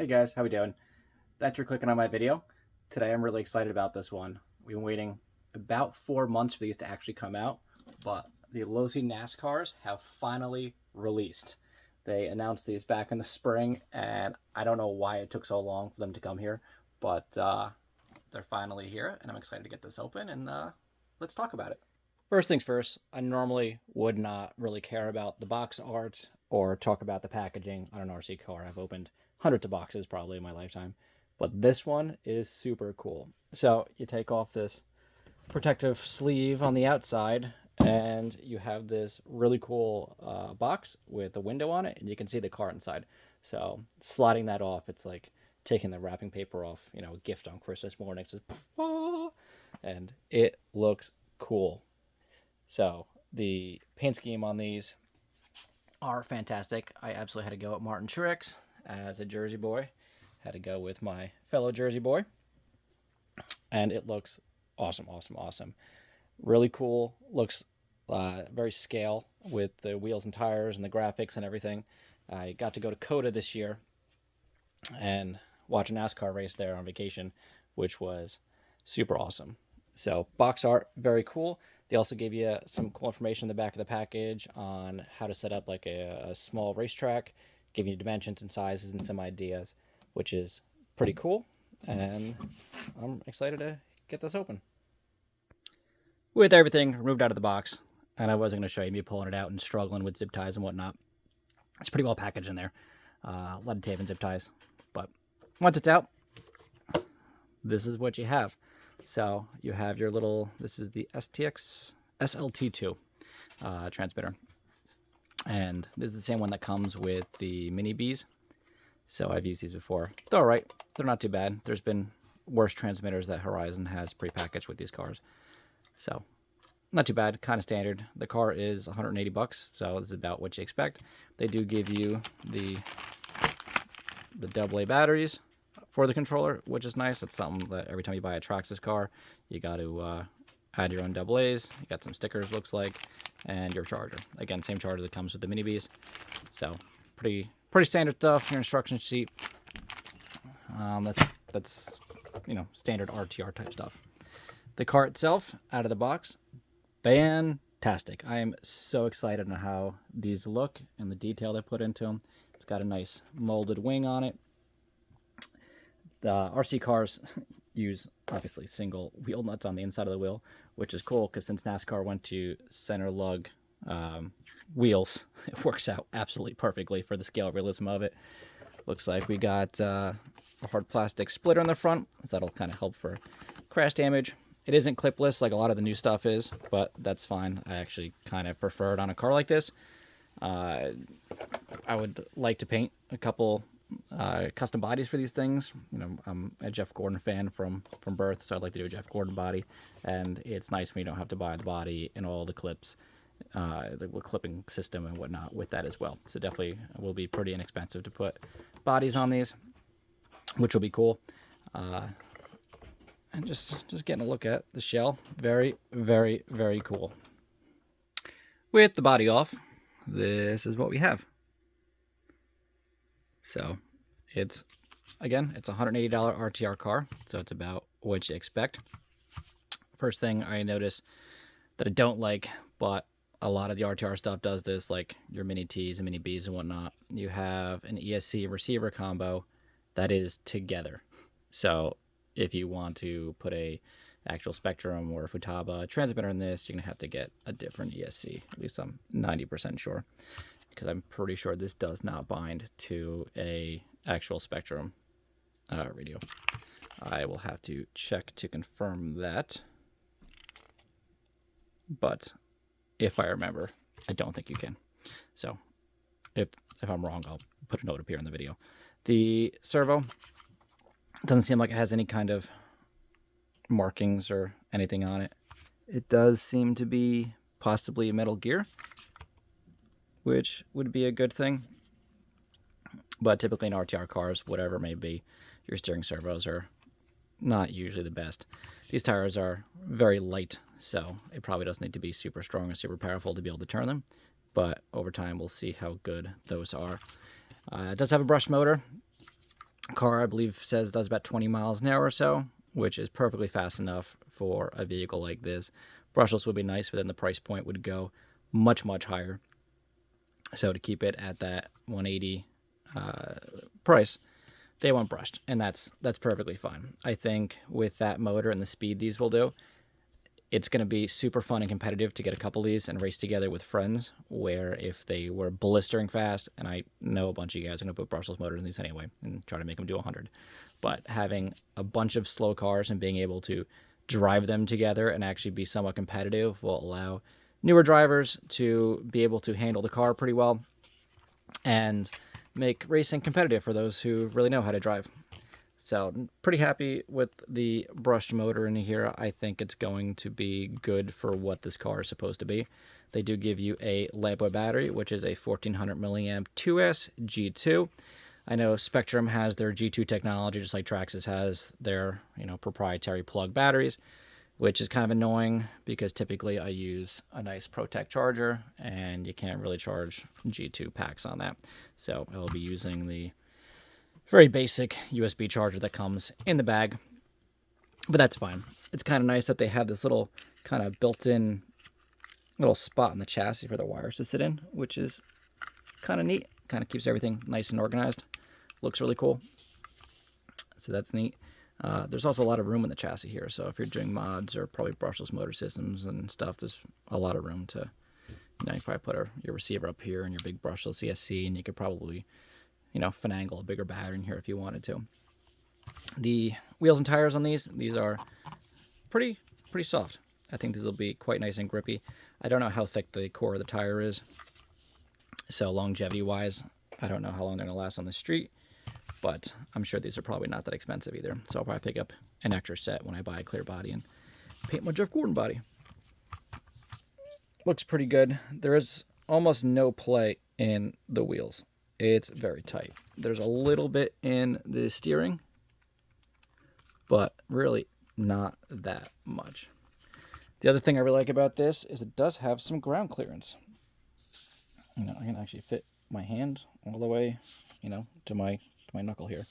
Hey guys, how we doing? Thanks for clicking on my video. Today I'm really excited about this one. We've been waiting about 4 months for these to actually come out, but the Losi NASCARs have finally released. They announced these back in the spring, and I don't know why it took so long for them to come here, but they're finally here, and I'm excited to get this open, and let's talk about it. First things first, I normally would not really care about the box art or talk about the packaging on an RC car. I've opened hundreds of boxes probably in my lifetime, but this one is super cool. So you take off this protective sleeve on the outside, and you have this really cool box with a window on it, and you can see the car inside. So sliding that off, it's like taking the wrapping paper off, a gift on Christmas morning. It's just, and it looks cool. So the paint scheme on these are fantastic. I absolutely had to go with Martin Truex as a Jersey boy. Had to go with my fellow Jersey boy. And it looks awesome, awesome, awesome. Really cool. Looks very scale with the wheels and tires and the graphics and everything. I got to go to COTA this year and watch a NASCAR race there on vacation, which was super awesome. So box art, very cool. They also gave you some cool information in the back of the package on how to set up like a small racetrack, giving you dimensions and sizes and some ideas, which is pretty cool. And I'm excited to get this open. With everything removed out of the box, and I wasn't going to show you me pulling it out and struggling with zip ties and whatnot. It's pretty well packaged in there. A lot of tape and zip ties. But once it's out, this is what you have. So you have your little, this is the SLT2 transmitter. And this is the same one that comes with the Mini Bees. So I've used these before. They're all right. They're not too bad. There's been worse transmitters that Horizon has prepackaged with these cars. So not too bad, kind of standard. The car is $180, so this is about what you expect. They do give you the AA batteries for the controller, which is nice. That's something that every time you buy a Traxxas car, you got to add your own AA's. You got some stickers, looks like, and your charger. Again, same charger that comes with the Mini Bees. So pretty standard stuff. Your instruction sheet. That's standard RTR type stuff. The car itself, out of the box, fantastic. I am so excited on how these look and the detail they put into them. It's got a nice molded wing on it. The RC cars use, obviously, single wheel nuts on the inside of the wheel, which is cool because since NASCAR went to center lug wheels, it works out absolutely perfectly for the scale realism of it. Looks like we got a hard plastic splitter in the front, so that'll kind of help for crash damage. It isn't clipless like a lot of the new stuff is, but that's fine. I actually kind of prefer it on a car like this. I would like to paint a couple custom bodies for these things. I'm a Jeff Gordon fan from birth, so I'd like to do a Jeff Gordon body, and it's nice when you don't have to buy the body and all the clips, the clipping system and whatnot with that as well. So definitely will be pretty inexpensive to put bodies on these, which will be cool. And just getting a look at the shell, very, very, very cool. With the body off, this is what we have. So it's a $180 RTR car, so it's about what you expect. First thing I notice that I don't like, but a lot of the RTR stuff does this, like your Mini T's and Mini B's and whatnot. You have an ESC receiver combo that is together. So if you want to put a actual Spectrum or a Futaba transmitter in this, you're going to have to get a different ESC. At least I'm 90% sure, because I'm pretty sure this does not bind to a actual Spectrum radio. I will have to check to confirm that. But if I remember, I don't think you can. So if I'm wrong, I'll put a note up here in the video. The servo doesn't seem like it has any kind of markings or anything on it. It does seem to be possibly a metal gear, which would be a good thing. But typically in RTR cars, whatever it may be, your steering servos are not usually the best. These tires are very light, so it probably doesn't need to be super strong or super powerful to be able to turn them. But over time, we'll see how good those are. It does have a brush motor. car, I believe, says does about 20 miles an hour or so, which is perfectly fast enough for a vehicle like this. Brushless would be nice, but then the price point would go much, much higher. So to keep it at that 180 price, they want brushed, and that's perfectly fine. I think with that motor and the speed these will do, it's going to be super fun and competitive to get a couple of these and race together with friends, where if they were blistering fast, and I know a bunch of you guys are going to put brushless motors in these anyway and try to make them do 100, but having a bunch of slow cars and being able to drive them together and actually be somewhat competitive will allow newer drivers to be able to handle the car pretty well and make racing competitive for those who really know how to drive. So pretty happy with the brushed motor in here. I think it's going to be good for what this car is supposed to be. They do give you a LiPo battery, which is a 1400 milliamp 2S G2. I know Spectrum has their G2 technology, just like Traxxas has their proprietary plug batteries, which is kind of annoying because typically I use a nice ProTech charger and you can't really charge G2 packs on that. So I'll be using the very basic USB charger that comes in the bag, but that's fine. It's kind of nice that they have this little kind of built-in little spot in the chassis for the wires to sit in, which is kind of neat. Kind of keeps everything nice and organized. Looks really cool. So that's neat. There's also a lot of room in the chassis here, so if you're doing mods or probably brushless motor systems and stuff, there's a lot of room to, you probably put your receiver up here and your big brushless ESC, and you could probably finagle a bigger battery in here if you wanted to. The wheels and tires on these are pretty soft. I think these will be quite nice and grippy. I don't know how thick the core of the tire is, so longevity-wise, I don't know how long they're going to last on the street, but I'm sure these are probably not that expensive either. So I'll probably pick up an extra set when I buy a clear body and paint my Jeff Gordon body. Looks pretty good. There is almost no play in the wheels. It's very tight. There's a little bit in the steering, but really not that much. The other thing I really like about this is it does have some ground clearance. I can actually fit my hand all the way, to my knuckle here.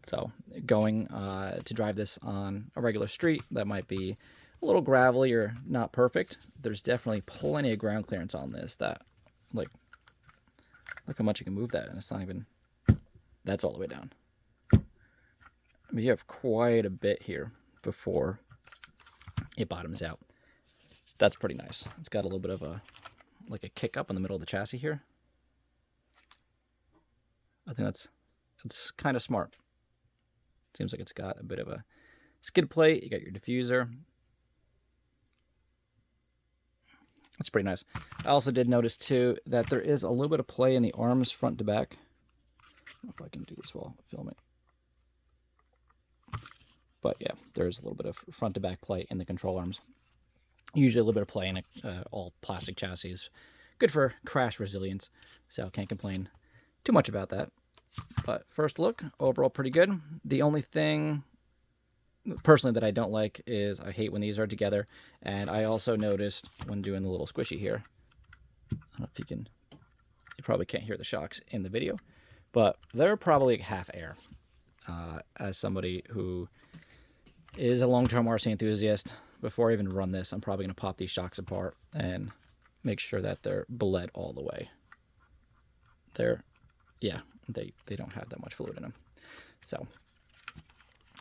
So going to drive this on a regular street that might be a little gravelly or not perfect, there's definitely plenty of ground clearance on this that, look how much you can move that, and it's not even, that's all the way down. I mean, you have quite a bit here before it bottoms out. That's pretty nice. It's got a little bit of a kick up in the middle of the chassis here. I think it's kind of smart. Seems like it's got a bit of a skid plate. You got your diffuser. That's pretty nice. I also did notice too that there is a little bit of play in the arms front to back. I don't know if I can do this while filming. But yeah, there's a little bit of front to back play in the control arms. Usually a little bit of play in all plastic chassis. Good for crash resilience, so can't complain too much about that. But first look, overall pretty good. The only thing personally that I don't like is I hate when these are together, and I also noticed when doing the little squishy here, I don't know if you probably can't hear the shocks in the video, but they're probably half air. As somebody who is a long-term RC enthusiast, before I even run this, I'm probably going to pop these shocks apart and make sure that they're bled all the way. They don't have that much fluid in them. So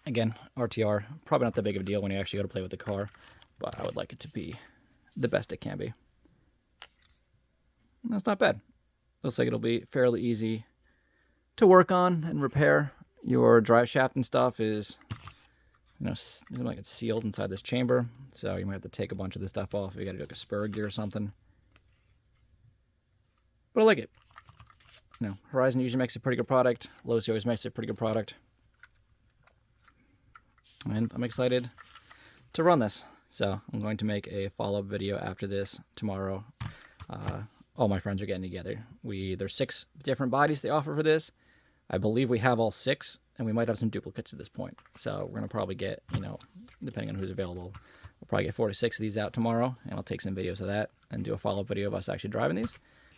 again, RTR, probably not that big of a deal when you actually go to play with the car, but I would like it to be the best it can be. That's not bad. Looks like it'll be fairly easy to work on and repair. Your drive shaft and stuff is, it's like it's sealed inside this chamber, so you might have to take a bunch of this stuff off if you got to do like a spur gear or something. But I like it. Horizon usually makes a pretty good product. Losi always makes a pretty good product. And I'm excited to run this. So I'm going to make a follow-up video after this tomorrow. All my friends are getting together. There's 6 different bodies they offer for this. I believe we have all 6, and we might have some duplicates at this point. So we're going to probably get, depending on who's available, we'll probably get 4 to 6 of these out tomorrow, and I'll take some videos of that and do a follow-up video of us actually driving these.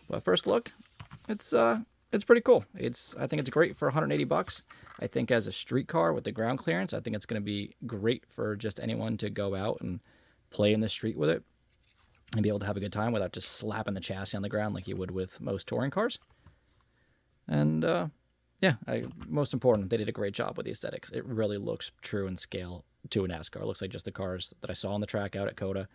But first look, it's it's pretty cool. I think it's great for 180 bucks. I think as a street car with the ground clearance, I think it's going to be great for just anyone to go out and play in the street with it and be able to have a good time without just slapping the chassis on the ground like you would with most touring cars. And yeah, most important, they did a great job with the aesthetics. It really looks true in scale to a NASCAR. It looks like just the cars that I saw on the track out at COTA,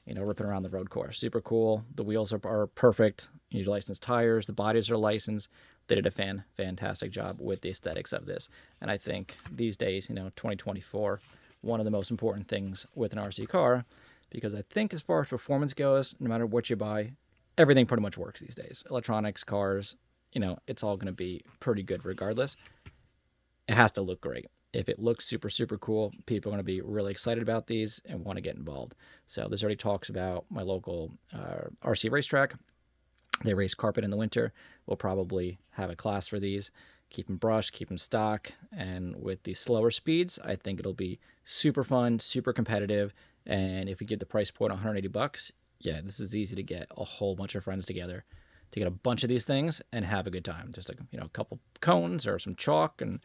ripping around the road course. Super cool. The wheels are perfect. You need licensed tires. The bodies are licensed. They did a fantastic job with the aesthetics of this. And I think these days, 2024, one of the most important things with an RC car, because I think as far as performance goes, no matter what you buy, everything pretty much works these days. Electronics, cars, it's all going to be pretty good regardless. It has to look great. If it looks super, super cool, people are going to be really excited about these and want to get involved. So there's already talks about my local RC racetrack. They race carpet in the winter. We'll probably have a class for these. Keep them brushed, keep them stock. And with the slower speeds, I think it'll be super fun, super competitive. And if we get the price point 180 bucks, yeah, this is easy to get a whole bunch of friends together to get a bunch of these things and have a good time. Just like, a couple cones or some chalk and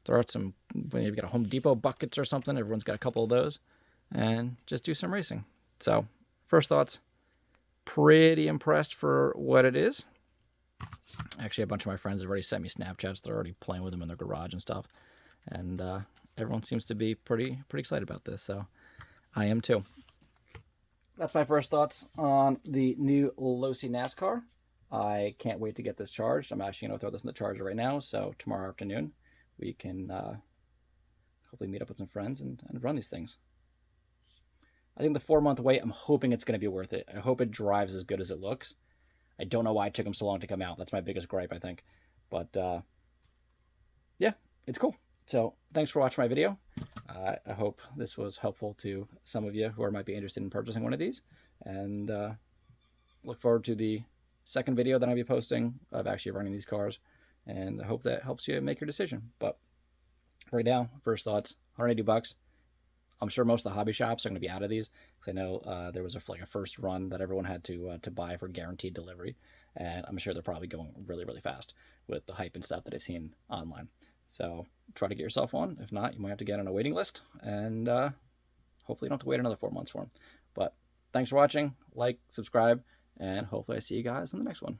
throw out some, when you've got a Home Depot buckets or something, everyone's got a couple of those, and just do some racing. So, first thoughts, pretty impressed for what it is. Actually, a bunch of my friends have already sent me Snapchats. They're already playing with them in their garage and stuff. And everyone seems to be pretty excited about this, so I am too. That's my first thoughts on the new Losi NASCAR. I can't wait to get this charged. I'm actually going to throw this in the charger right now, so tomorrow afternoon we can hopefully meet up with some friends and run these things. I think the 4-month wait, I'm hoping it's going to be worth it. I hope it drives as good as it looks. I don't know why it took them so long to come out. That's my biggest gripe, I think. But yeah, it's cool. So thanks for watching my video. I hope this was helpful to some of you who might be interested in purchasing one of these. And look forward to the second video that I'll be posting of actually running these cars. And I hope that helps you make your decision. But right now, first thoughts, 180 bucks. I'm sure most of the hobby shops are going to be out of these, because I know there was a first run that everyone had to buy for guaranteed delivery, and I'm sure they're probably going really, really fast with the hype and stuff that I've seen online. So try to get yourself one. If not, you might have to get on a waiting list, and hopefully you don't have to wait another 4 months for them. But thanks for watching. Like, subscribe, and hopefully I see you guys in the next one.